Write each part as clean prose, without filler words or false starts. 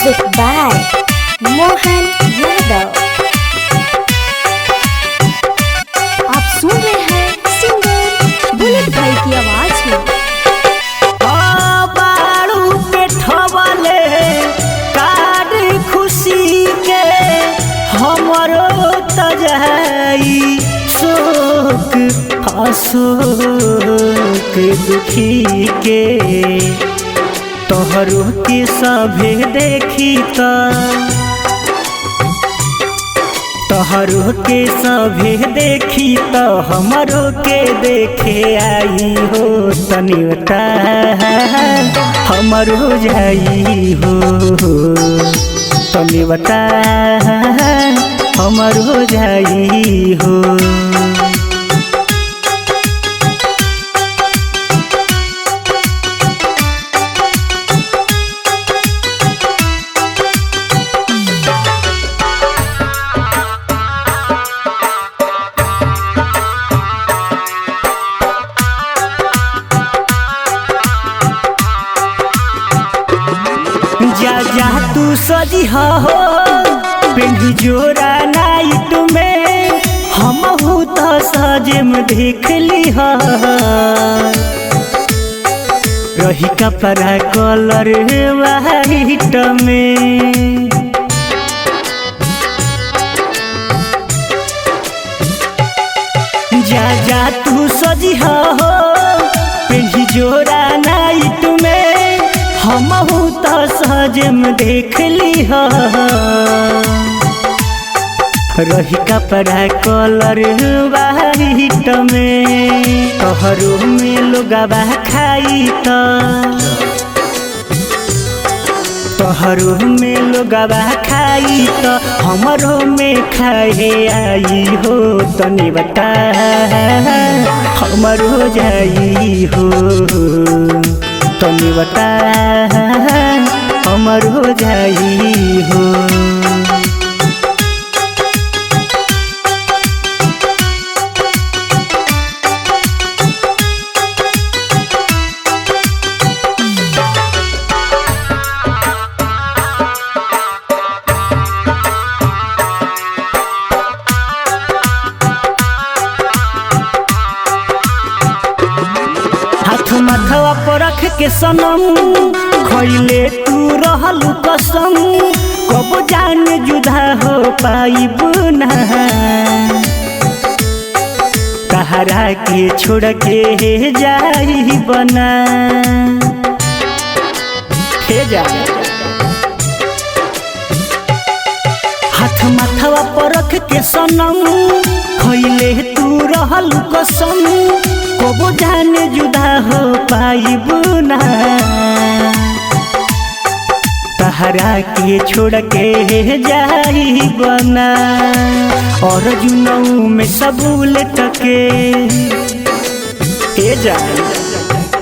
Music by Mohan Yadav. आप सुन रहे हैं सिंगर बुलेट भाई की आवाज में। बारू पे ठवले कार खुशी के हमरो तजाई शोक अशोक दुखी के तोहरो के सभे देखी तोहरो के सभे देखी तो हमरो के देखे आई हो तनिवता हमरो जाई हो तनिवता हमरो जाई हो। जा जा तू सजी हो पिंडी जोरा नाइट में हम तो सजे में देख ली हो रही कपड़ा कलर वाइट में जा जा तू सजी हो पिंडी जोरा नाइट में हम तो सजम देख ली हो रही कपड़ा कलर वाइट में तोहरो में लोगवा खाई तोहरो में लोगवा खाई तो हमरो में खाए आई हो तनी बता हमरो जाई हो तनी बता हमर हो जाई हो। हाथ माथवा पर रख के सनम खइले तू रहलू कसम कब जान जुदा हो पाइब ना तहरा के छोड़ के जाई बना हे जा हाथ माथवा पर रख के सनम खइले तू रहलू कसम कब जान जुदा हो पाइब ना तहरा के छोड़ के जाई बना और जुनऊ में सब लटके ए जा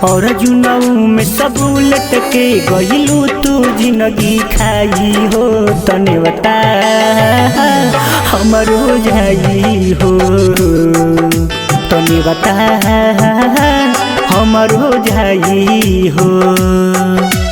और जुनऊ में सब लटके गइलू तू जिंदगी खाई हो तने बता हमर हो जाई हो तनी बता हमर हो जाई हो।